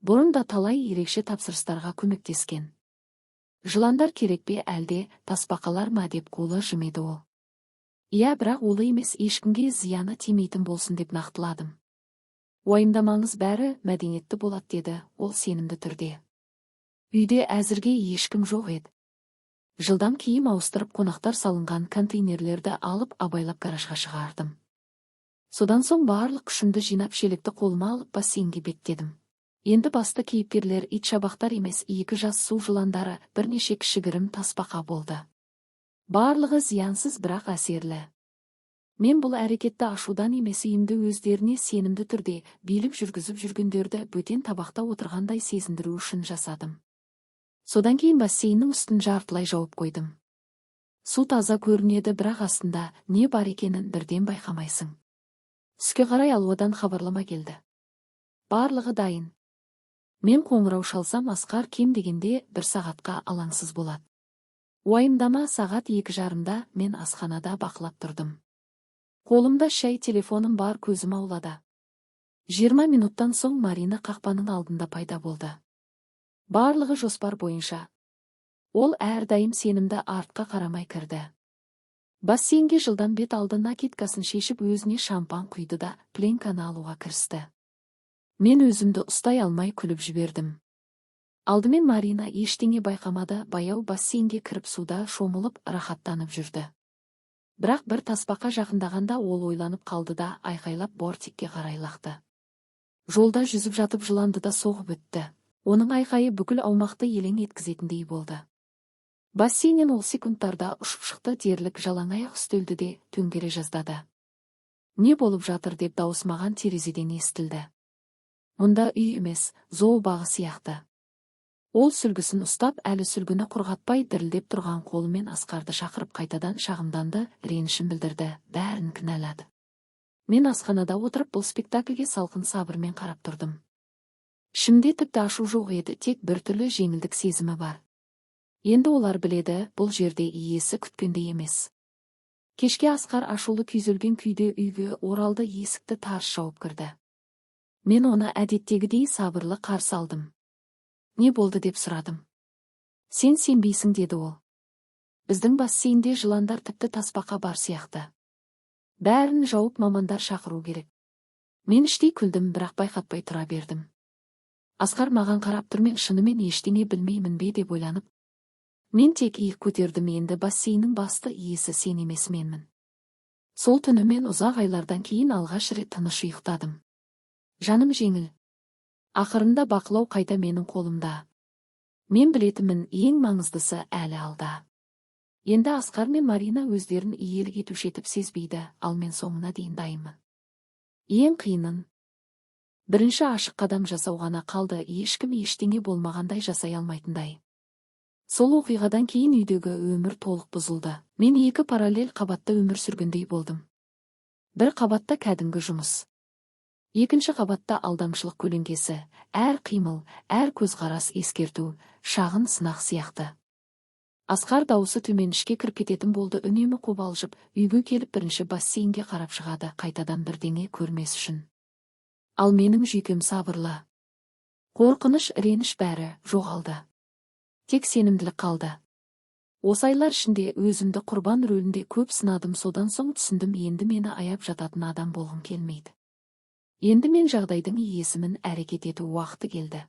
A: Бұрын да талай ерекше тапсырыстарға көмектескен. Жыландар керек пе әлде тасбақалар ма деп қолы жымеді ол. Иә, бірақ олы емес, ешкімге зияны тимейтін болсын деп нақтыладым. Уайымдамаңыз, бәрі мәдениетті болады деді ол сенімді түрде. Үйде әзірге ешкім жоқ еді. Жылдам киім ауыстырып, қонақтар салынған контейнерлерді алып абайлап гаражға шығардым. Содан соң барлық күшімді жинап шелекті қолыма алып бассейнге беттедім. Енді басты кейіпкерлер итшабақтар емес, 2 жас су жыландары, бірнеше кішігірім тасбақа болды. Барлығы зиянсыз, бірақ әсерлі. Мен бұл әрекетті ашудан емес, үйімді өздеріне сенімді түрде билік жүргізіп жүргендерді бөтен табақта отырғандай сезіндіру үшін жасадым. Содан кейін бассейннің үстін жартылай жауып қойдым. Су таза көрінеді, бірақ астында не бар екенін бірден байқамайсың. Түске қарай Алуадан хабарлама келді. Барлығы дайын. Мен қоңырау шалсам, Асқар кем дегенде 1 сағатқа алаңсыз болады. Уайымдама, сағат 2:30-да мен асханада бақылап тұрдым. Қолымда шай, телефоным бар, көзім аулада. 20 минуттан соң Марина қақпаның алдында пайда болды. Барлығы жоспар бойынша. Ол әрдайым сенімді, артқа қарамай кірді. Бассейнге жылдан бет алды, накидкасын шешіп өзіне шампан құйды да пленканы алуға кірісті. Мен өзімді ұстай алмай күліп жібердім. Алдымен Марина ештеңе байқамады, баяу бассейнге кіріп суда шомылып рахаттанып жүрді. Бірақ бір тасбақа жақындағанда ол ойланып қалды да айқайлап бортикке қарай лақты. Жолда жүзіп жатып жыланды да соғып өтті. Оның айқайы бүкіл аумақты елең еткізетіндей болды. Бассейннен ол секундтарда ұшып шықты, дерлік жалаңаяқ үстелді де төңкере жаздады. Не болып жатыр деп дауыс маған терезеден естілді. Мұнда үй емес, зообағы сияқты. Ол сүлгісін ұстап, әлі сүлгіні құрғатпай дірілдеп тұрған қолымен Асқарды шақырып қайтадан шағымданды, ренішін білдірді, бәрін кінәлады. Мен асханада отырып бұл спектакльге салқын сабырмен қарап тұрдым. Ішімде тіпті ашу жоқ еді, тек біртүрлі жеңілдік сезімі бар. Енді олар біледі, бұл жерде иесі күткендей емес. Кешке Асқар ашулы күйзелген күйде үйге оралды, есікті тарс жауып кірді. Мен оны әдеттегідей сабырлы қарсы алдым. Не болды деп сұрадым. Сен сенбейсің, деді ол. Біздің бассейнде жыландар, тіпті тасбақа бар сияқты. Бәрін жауып мамандар шақыру керек. Мен іштей күлдім, бірақ байқатпай тұра бердім. Асқар маған қарап тұр, мен шынымен ештеңе білмеймін бе деп ойланып. Мен тек иық көтердім, енді бассейннің басты иесі сен емес, менмін. Сол түні мен ұзақ айлардан кейін алғаш рет тыныш ұйықтадым. Жаным жеңіл. Ақырында бақылау қайта менің қолымда. Мен білетінмін, ең маңыздысы әлі алда. Енді Асқар мен Марина өздерін иелік етуші етіп сезбейді, ал мен соңына дейін дайынмын. Ең қиынын бірінші ашық қадам жасау ғана қалды, ешкім ештеңе болмағандай жасай алмайтындай. Сол оқиғадан кейін үйдегі өмір толық бұзылды. Мен 2 параллель қабатта өмір сүргендей болдым. Бір қабатта кәдімгі жұмыс. Екінші қабатта алдамшылық көлеңкесі, әр қимыл, әр көзқарас ескерту, шағын сынақ сияқты. Асқар дауысы төмен, ішке кіріп кететін болды, үнемі қобалжып, үйге келіп бірінші бассейнге қарап шығады, қайтадан бірдеңе көрмес үшін. Ал менің жүйкем сабырлы. Қорқыныш, реніш бәрі жоғалды. Тек сенімділік қалды. Осы айлар ішінде өзімді құрбан рөлінде көп сынадым, содан соң түсіндім, енді мені аяп жататын адам болғым келмейді. Енді мен жағдайдың иесімін, әрекет ету уақыты келді.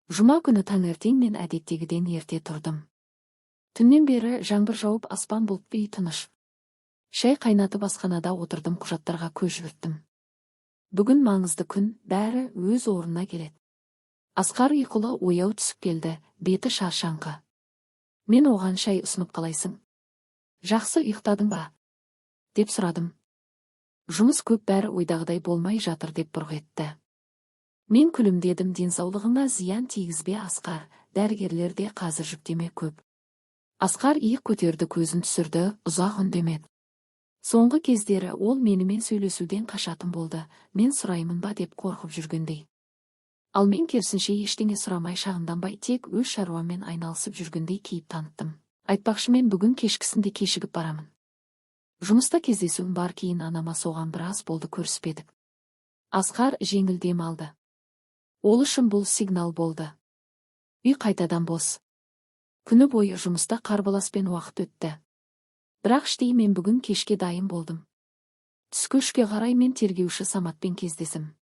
A: Жұма күні таңертең мен әдеттегіден ерте тұрдым. Түннен бері жаңбыр жауып, аспан бұлтты, тыныш. Шай қайнатып асханада отырдым, құжаттарға көз жүгірттім. Бүгін маңызды күн, бәрі өз орнына келеді. Асқар ұйқылы, ояу түсіп келді, беті шаршаңқы. Мен оған шай ұсынып, қалайсың? Жақсы ұйықтадың ба? Деп сұрадым. Жұмыс көп, бәрі ойдағыдай болмай жатыр деп бұрқ етті. Мен күлімдедім, денсаулығыңа зиян тигізбе Асқар, дәрігерлерде қазір жүктеме көп. Асқар иық көтерді, көзін түсірді, ұзақ үндемеді. Соңғы кездері ол менімен сөйлесуден қашатын болды, мен сұраймын ба деп қорқып жүргендей. Ал мен керісінше ештеңе сұрамай, шағымданбай, тек өз шаруаммен айналысып жүргендей кейіп таныттым. Айтпақшы, мен бүгін кешкісінде кешігіп барамын. Жұмыста кездесуім бар, кейін анама соған біраз болды, көріспедік. Асқар жеңіл дем алды. Ол үшін бұл сигнал болды. Үй қайтадан бос. Күні бойы жұмыста қарбаласпен уақыт өтті. Бірақ іштей мен бүгін кешке дайын болдым. Түскі 3-ке қарай мен тергеуші Саматпен кездесім.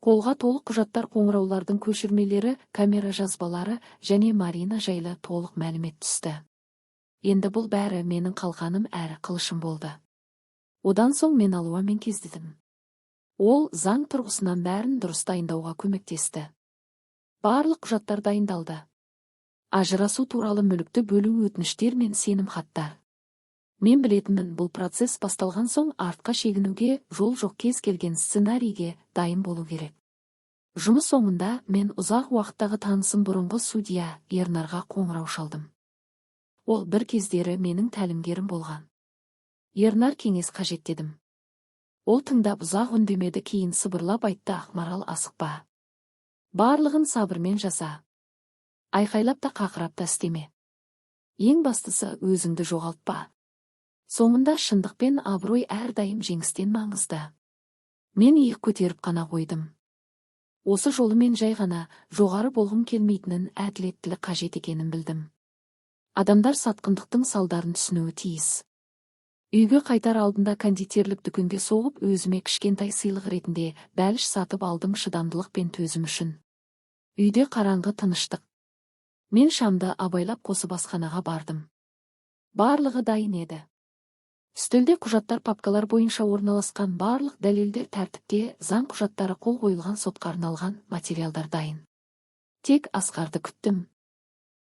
A: Қолға толық құжаттар, қоңыраулардың көшірмелері, камера жазбалары және Марина жайлы толық мәлімет түсті. Енді бұл бәрі менің қалқаным әрі қылышым болды. Одан соң мен Алуамен кездестім. Ол заң тұрғысынан бәрін дұрыс дайындауға көмектесті. Барлық құжаттар дайындалды. Ажырасу туралы мүлікті бөлу өтініштер мен сенім хаттар. Мен білетінмін, бұл процесс басталған соң артқа шегінуге жол жоқ, кез келген сценарийге дайын болу керек. Жұмыс соңында мен ұзақ уақыттағы танысым бұрынғы судья Ернарға қоңырау шалдым. Ол бір кездері менің тәлімгерім болған. Ернар, кеңес қажет дедім. Ол тыңдап ұзақ үндемеді, кейін сыбырлап айтты, Ақмарал, асықпа. Барлығын сабырмен жаса. Айқайлап та қақырап та істеме. Ең бастысы, өзіңді жоғалтпа. Соңында шындық пен абырой әрдайым жеңістен маңызды. Мен иық көтеріп қана қойдым. Осы жолы мен жай ғана жоғары болғым келмейтінін, әділеттілік қажет екенін білдім. Адамдар сатқындықтың салдарын түсінуі тиіс. Үйге қайтар алдында кондитерлік дүкенге соғып, өзіме кішкентай сыйлық ретінде бәліш сатып алдым, шыдамдылық пен төзім үшін. Үйде қараңғы, тыныштық. Мен шамды абайлап қосып асханаға бардым. Барлығы дайын еді. Үстелде құжаттар, папкалар бойынша орналасқан, барлық дәлелдер тәртіпте, заң құжаттары, қол қойылған, сотқа арналған материалдар дайын. Тек Асқарды күттім.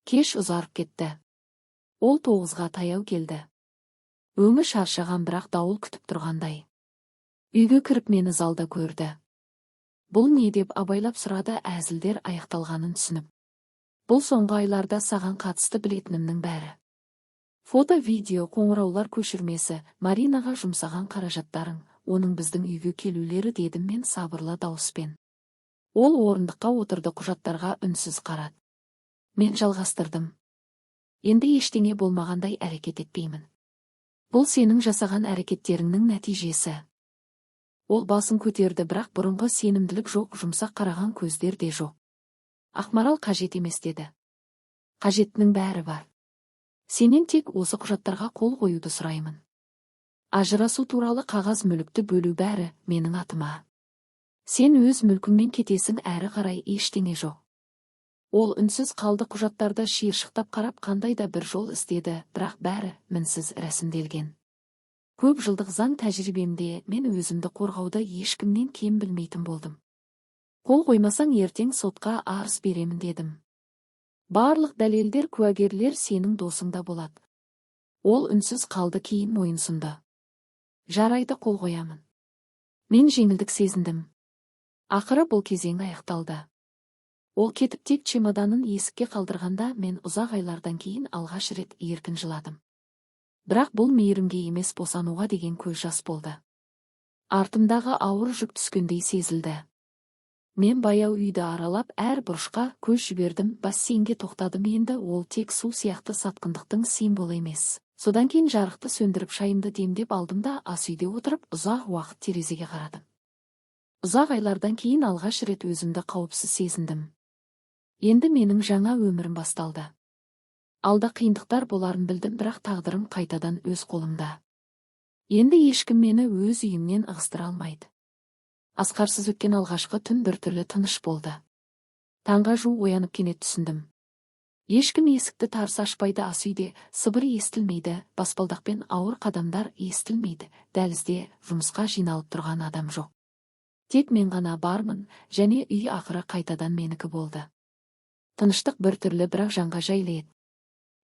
A: Кеш ұзарып кетті. Ол 9-ға таяу келді. Өңі шаршаған, бірақ дауыл күтіп тұрғандай. Үйге кіріп мені залда көрді. Бұл не деп абайлап сұрады, әзілдер аяқталғанын түсініп. Бұл соңғы айларда саған қатысты білетінімнің бәрі. Фото, видео, қоңыраулар көшірмесі, Маринаға жұмсаған қаражаттарың, оның біздің үйге келулері, дедім мен сабырлы дауыспен. Ол орындыққа отырды, құжаттарға үнсіз қарады. Мен жалғастырдым. Енді ештеңе болмағандай әрекет етпеймін. Бұл сенің жасаған әрекеттеріңнің нәтижесі. Ол басын көтерді, бірақ бұрынғы сенімділік жоқ, жұмсақ қараған көздер де жоқ. Ақмарал, қажет емес деді. Қажеттінің бәрі бар. Сенен тек осы құжаттарға қол қоюды сұраймын. Ажырасу туралы қағаз, мүлікті бөлу, бәрі менің атыма. Сен өз мүлкіңмен кетесің, әрі қарай ештеңе жоқ. Ол үнсіз қалды, құжаттарды шиыршықтап қарап, қандай да бір жол іздеді, бірақ бәрі мінсіз рәсімделген. Көп жылдық заң тәжірибемде мен өзімді қорғауды ешкімнен кем білмейтін болдым. Қол қоймасаң ертең сотқа арыз беремін дедім. Барлық дәлелдер, куәгерлер сенің досыңда болады. Ол үнсіз қалды, кейін мойынсұнды. Жарайды, қол қоямын. Мен жеңілдік сезіндім. Ақыры бұл кезең аяқталды. Ол кетіп тек чемоданын есікке қалдырғанда, мен ұзақ айлардан кейін алғаш рет еркін жыладым. Бірақ бұл мейірімге емес, босануға деген көз жас болды. Артымдағы ауыр жүк түскендей сезілді. Мен баяу үйді аралап, әр бұрышқа көз жібердім, бассейнге тоқтадым. Енді ол тек су сияқты сатқындықтың символы емес. Содан кейін жарықты сөндіріп, шайымды демдеп алдым да ас үйде отырып ұзақ уақыт терезеге қарадым. Ұзақ айлардан кейін алғаш рет өзімді қауіпсіз сезіндім. Енді менің жаңа өмірім басталды. Алда қиындықтар боларын білдім, бірақ тағдырым қайтадан өз қолымда. Енді ешкім мені өз үйімнен ығыстыра алмайды. Асқарсыз өткен алғашқы түн біртүрлі тыныш болды. Таңға жуық оянып кенет түсіндім. Ешкім есікті тарс ашпайды, ас үйде сыбыр естілмейді, баспалдақпен ауыр қадамдар естілмейді, дәлізде жұмысқа жиналып тұрған адам жоқ. Тек мен ғана бармын, және үй ақыры қайтадан менікі болды. Тыныштық біртүрлі, бірақ жанға жайлы еді.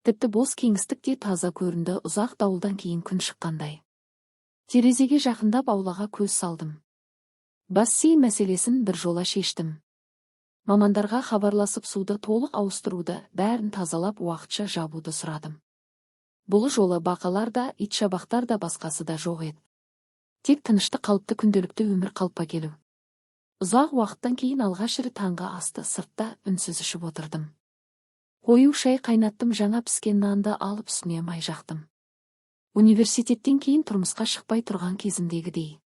A: Тіпті бос кеңістік те таза көрінді, ұзақ дауылдан кейін күн шыққандай. Терезеге жақындап аулаға көз салдым. Бассейн мәселесін бір жола шештім. Мамандарға хабарласып суды толық ауыстыруды, бәрін тазалап уақытша жабуды сұрадым. Бұл жолы бақалар да, итшабақтар да, басқасы да жоқ еді. Тек тынышты қалыпты күнделікті өмір қалыпқа келу. Ұзақ уақыттан кейін алғаш рет таңғы асты сыртта үнсіз ішіп отырдым. Қою шай қайнаттым, жаңа піскен нанды алып үстіне май жақтым. Университеттен кейін тұрмысқа шықпай тұрған кезімдегідей.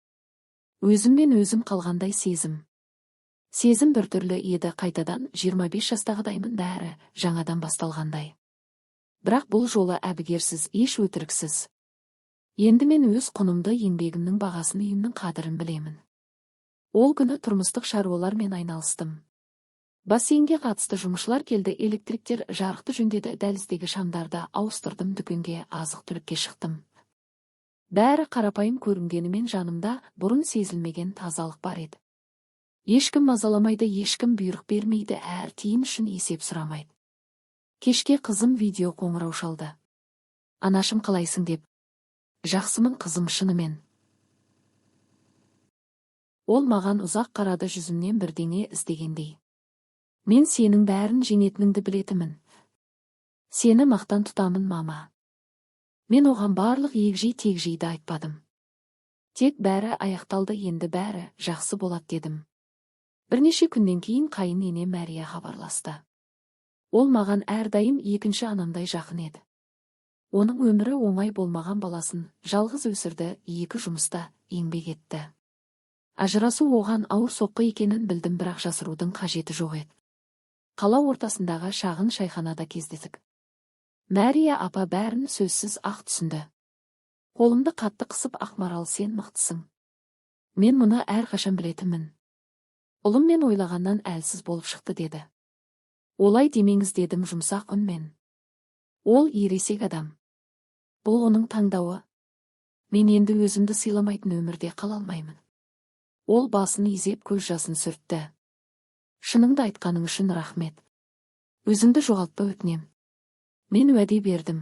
A: Өзіммен өзім қалғандай сезім. Сезім біртүрлі еді, қайтадан 25 жастағыдаймын, бәрі жаңадан басталғандай. Бірақ бұл жолы әбігерсіз, еш өтіріксіз. Енді мен өз құнымды, еңбегімнің бағасын, үйімнің қадірін білемін. Ол күні тұрмыстық шаруалармен айналыстым. Бассейнге қатысты жұмысшылар келді, электриктер жарықты жөндеді, дәліздегі шамдарды ауыстырдым, дүкенге азық-түлікке шықтым. Бәрі қарапайым көрінгенімен жанымда бұрын сезілмеген тазалық бар еді. Ешкім мазаламайды, ешкім бұйрық бермейді, әр тиын үшін есеп сұрамайды. Кешке қызым видео қоңырау шалды. Анашым, қалайсың деп. Жақсымын қызым, шынымен. Ол маған ұзақ қарады, жүзімнен бірдеңе іздегендей. Мен сенің бәрін жеңетініңді білетімін. Сені мақтан тұтамын, мама. Мен оған барлық егжей-тегжейді айтпадым. Тек бәрі аяқталды, енді бәрі жақсы болады дедім. Бірнеше күннен кейін қайын ене Мәрия хабарласты. Ол маған әрдайым екінші анамдай жақын еді. Оның өмірі оңай болмаған, баласын жалғыз өсірді, 2 жұмыста еңбек етті. Ажырасу оған ауыр соққы екенін білдім, бірақ жасырудың қажеті жоқ еді. Қала ортасындағы шағын шайханада кездестік. Мәрия апа бәрін сөзсіз ақ түсінді. Қолымды қатты қысып, Ақмарал, сен мықтысың. Мен мұны әрқашан білетінмін. Ұлым мен ойлағаннан әлсіз болып шықты деді. Олай демеңіз, дедім жұмсақ үнмен. Ол ересек адам. Бұл оның таңдауы. Мен енді өзімді сыйламайтын өмірде қала алмаймын. Ол басын изеп көз жасын сүртті. Шыныңды айтқаның үшін рахмет. Өзіңді жоғалтпа, өтінем. Мен уәде бердім.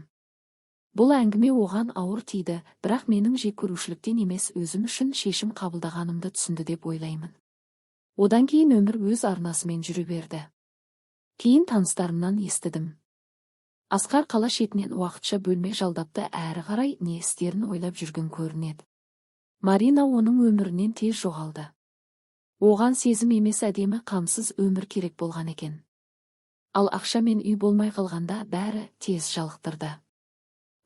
A: Бұл әңгіме оған ауыр тиді, бірақ менің жек көрушіліктен емес, өзім үшін шешім қабылдағанымды түсінді деп ойлаймын. Одан кейін өмір өз арнасымен жүре берді. Кейін таныстарымнан естідім. Асқар қала шетінен уақытша бөлме жалдапты, әрі қарай не істерін ойлап жүрген көрінеді. Марина оның өмірінен тез жоғалды. Оған сезім емес, әдемі, қамсыз өмір керек болған екен. Ал ақша мен үй болмай қалғанда бәрі тез жалықтырды.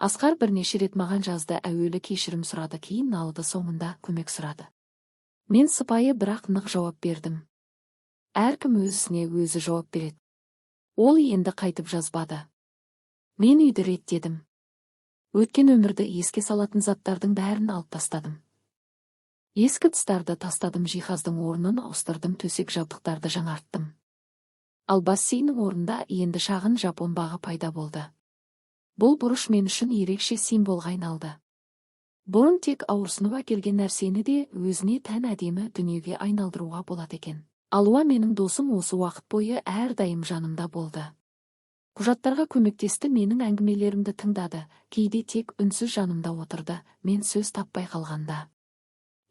A: Асқар бірнеше рет маған жазды, әуелі кешірім сұрады, кейін налыды, соңында көмек сұрады. Мен сыпайы бірақ нық жауап бердім. Әркім өз ісіне өзі жауап береді. Ол енді қайтып жазбады. Мен үйді реттедім. Өткен өмірді еске салатын заттардың бәрін алып тастадым. Ескі тыстарды тастадым, жиһаздың орнын ауыстырдым, төсек жабдықтарды жаңарттым. Ал бассейннің орнында енді шағын жапон бағы пайда болды. Бұл бұрыш мен үшін ерекше символға айналды. Бұрын тек ауырсынып әкелген нәрсені де өзіне тән әдемі дүниеге айналдыруға болады екен. Алуа менің досым осы уақыт бойы әрдайым жанымда болды. Құжаттарға көмектесті, менің әңгімелерімді тыңдады, кейде тек үнсіз жанымда отырды, мен сөз таппай қалғанда.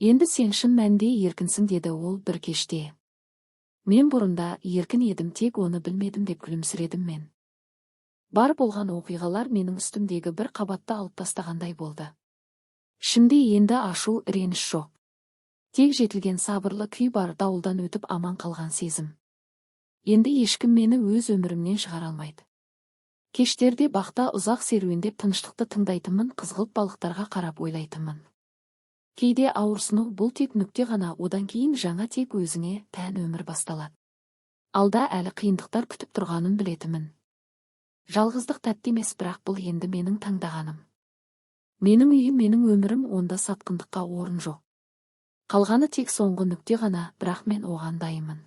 A: Енді сен шын мәнінде еркінсің, деді ол бір кеште. Мен бұрында еркін едім, тек оны білмедім деп күлімсіредім мен. Бар болған оқиғалар менің үстімдегі бір қабатты алып тастағандай болды. Ішімде енді ашу, реніш жоқ. Тек жетілген сабырлы күй бар, дауылдан өтіп аман қалған сезім. Енді ешкім мені өз өмірімнен шығара алмайды. Кештерде бақта ұзақ серуендеп тыныштықты тыңдайтынмын, қызғылт балықтарға қарап ойлайтынмын. Кейде ауырсыну бұл тек нүкте ғана, одан кейін жаңа тек өзіңе тән өмір басталады. Алда әлі қиындықтар күтіп тұрғанын білетімін. Жалғыздық тәтті емес, бірақ бұл енді менің таңдағаным. Менің үйім, менің өмірім, онда сатқындыққа орын жоқ. Қалғаны тек соңғы нүкте ғана, бірақ мен оған дайынмын.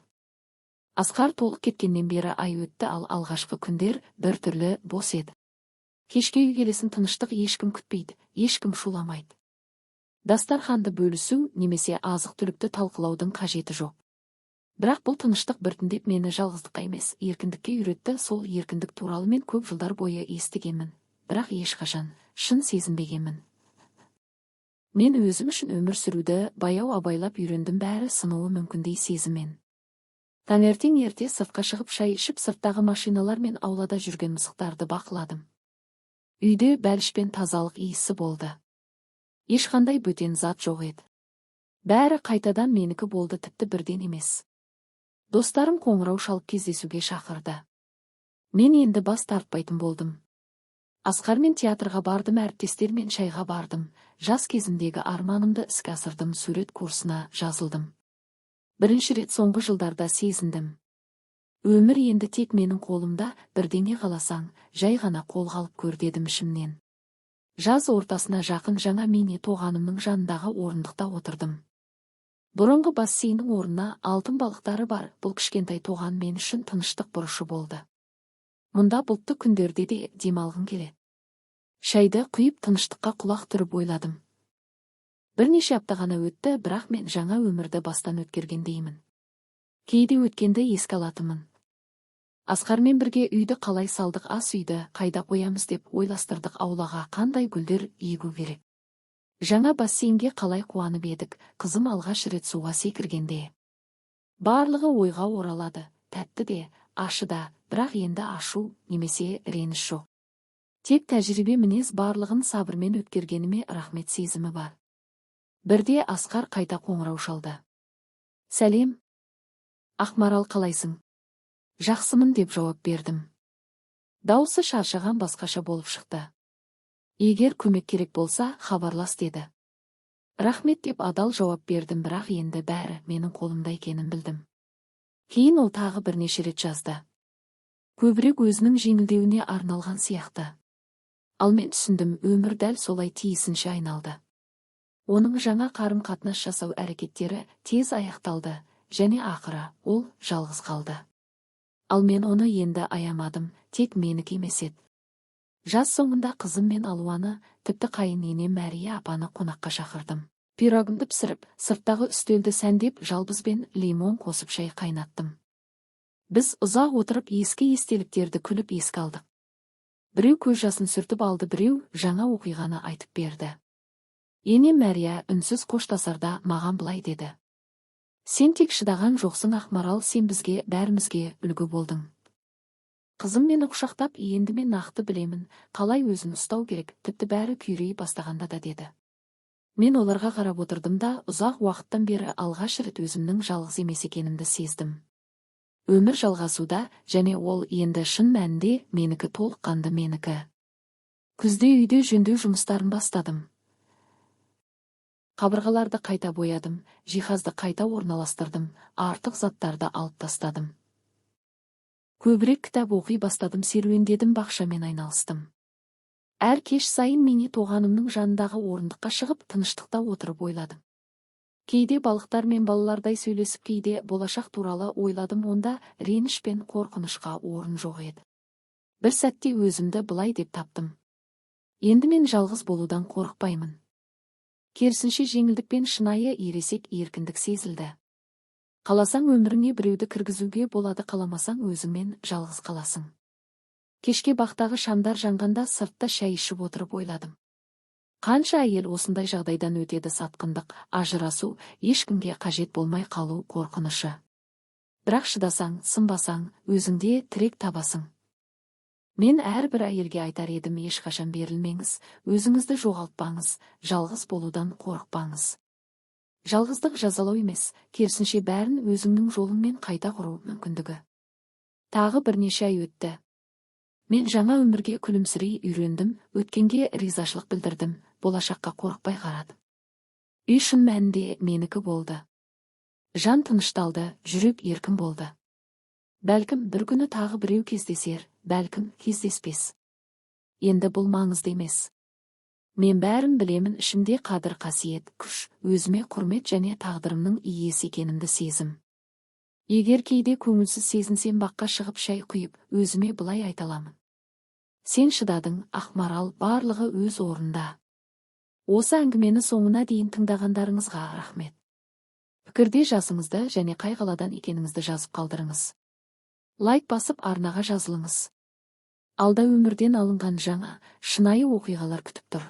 A: Асқар толық кеткеннен бері ай өтті, ал алғашқы күндер бір түрлі бос еді. Кешке үй келесің, тыныштық, ешкім күтпейді, ешкім шуламайды. Дастарханды бөлісу немесе азық-түлікті талқылаудың қажеті жоқ. Бірақ бұл тыныштық біртіндеп мені жалғыздыққа емес, еркіндікке үйретті. Сол еркіндік туралы мен көп жылдар бойы естігенмін, бірақ ешқашан шын сезінбегенмін. Мен өзім үшін өмір сүруді баяу абайлап үйрендім, бәрі сынуы мүмкіндей сезіммен. Таңертең ерте сыртқа шығып шай ішіп, сырттағы машиналар мен аулада жүрген мысықтарды бақыладым. Үйде бәліш пен тазалық иісі болды. Ешқандай бөтен зат жоқ еді. Бәрі қайтадан менікі болды, тіпті бірден емес. Достарым қоңырау шалып кездесуге шақырды. Мен енді бас тартпайтын болдым. Асқармен театрға бардым, әріптестермен шайға бардым. Жас кезімдегі арманымды іске асырдым, сурет курсына жазылдым. Бірінші рет соңғы жылдарда сезіндім. Өмір енді тек менің қолымда, бірдеңе қаласаң, жай ғана қолға алып көр дедім ішімнен. Жаз ортасына жақын жаңа мини тоғанымның жанындағы орындықта отырдым. Бұрынғы бассейннің орнына алтын балықтары бар бұл кішкентай тоған мен үшін тыныштық бұрышы болды. Мұнда бұлтты күндерде де демалғым келеді. Шайды құйып тыныштыққа құлақ түріп ойладым. Бірнеше апта ғана өтті, бірақ мен жаңа өмірді бастан өткергендеймін. Кейде өткенді еске алатынмын. Асқармен бірге үйді қалай салдық, ас үйді қайда қоямыз деп ойластырдық, аулаға қандай гүлдер егу керек. Жаңа бассейнге қалай қуанып едік, қызым алғаш рет суға секіргенде. Барлығы ойға оралады, тәтті де, ашы да, бірақ енді ашу немесе реніш жоқ. Тек тәжірибе, мінез, барлығын сабырмен өткергеніме рахмет сезімі бар. Бірде Асқар қайта қоңырау шалды. Сәлем. Ақмарал, қалайсың? Жақсымын деп жауап бердім. Дауысы шаршаған, басқаша болып шықты. Егер көмек керек болса, хабарлас деді. Рахмет деп адал жауап бердім, бірақ енді бәрі менің қолымда екенін білдім. Кейін ол тағы бірнеше рет жазды. Көбірек өзінің жеңілдеуіне арналған сияқты. Ал мен түсіндім, өмір дәл солай тиісінше айналды. Оның жаңа қарым-қатынас жасау әрекеттері тез аяқталды, және ақыры ол жалғыз қалды. Ал мен оны енді аямадым, тек менікі емес еді. Жаз соңында қызым мен Алуаны, тіпті қайын енем Мәрия апаны қонаққа шақырдым. Пирогымды пісіріп, сырттағы үстелді сәндеп, жалбыз бен лимон қосып шай қайнаттым. Біз ұзақ отырып ескі естеліктерді күліп еске алдық. Біреу көз жасын сүртіп алды, біреу жаңа оқиғаны айтып берді. Енем Мәрия үнсіз қоштасарда маған былай деді. Сен тек шыдаған жоқсың, Ақмарал, сен бізге, бәрімізге үлгі болдың. Қызым мені құшақтап, енді мен нақты білемін, қалай өзін ұстау керек, тіпті бәрі күйрей бастағанда да деді. Мен оларға қарап отырдым да, ұзақ уақыттан бері алғаш рет өзімнің жалғыз емес екенімді сездім. Өмір жалғасуда, және ол енді шын мәнінде менікі, толыққанды менікі. Күзде үйде жөндеу жұмыстарын бастадым. Қабырғаларды қайта боядым, жиһазды қайта орналастырдым, артық заттарды алып тастадым. Көбірек кітап оқи бастадым, серуендедім, бақшамен айналыстым. Әр кеш сайын мини тоғанымның жанындағы орындыққа шығып, тыныштықта отырып ойладым. Кейде балықтар мен балалардай сөйлесіп, кейде болашақ туралы ойладым, онда реніш пен қорқынышқа орын жоқ еді. Бір сәтте өзімді былай деп таптым. Енді мен жалғыз болудан қорықпаймын. Керісінше жеңілдік пен шынайы ересек еркіндік сезілді. Қаласаң өміріңе біреуді кіргізуге болады, қаламасаң өзіңмен жалғыз қаласың. Кешке бақтағы шамдар жанғанда сыртта шай ішіп отырып ойладым. Қанша әйел осындай жағдайдан өтеді, сатқындық, ажырасу, ешкімге қажет болмай қалу қорқынышы. Бірақ шыдасаң, сынбасаң, өзіңде тірек табасың. Мен әрбір әйелге айтар едім, ешқашан берілмеңіз, өзіңізді жоғалтпаңыз, жалғыз болудан қорықпаңыз. Жалғыздық жазалау емес, керісінше бәрін өзіңнің жолыңмен қайта құру мүмкіндігі. Тағы бірнеше ай өтті. Мен жаңа өмірге күлімсірей үйрендім, өткенге ризашылық білдірдім, болашаққа қорықпай қарадым. Үй шын мәнінде менікі болды. Жан тынышталды, жүрек еркін болды. Бәлкім бір күні тағы біреу кездесер, бәлкім кездеспес. Енді бұл маңызды емес. Мен бәрін білемін, ішімде қадір қасиет, күш, өзіме құрмет және тағдырымның иесі екенімді сезім. Егер кейде көңілсіз сезінсем баққа шығып шай құйып, өзіме былай айталамын. Сен шыдадың, Ақмарал, барлығы өз орында. Осы әңгімені соңына дейін тыңдағандарыңызға рахмет. Пікірде жазыңызды және қай қаладан екеніңізді жазып қалдырыңыз. Лайк басып арнаға жазылыңыз. Алда өмірден алынған жаңа, шынайы оқиғалар күтіп тұр.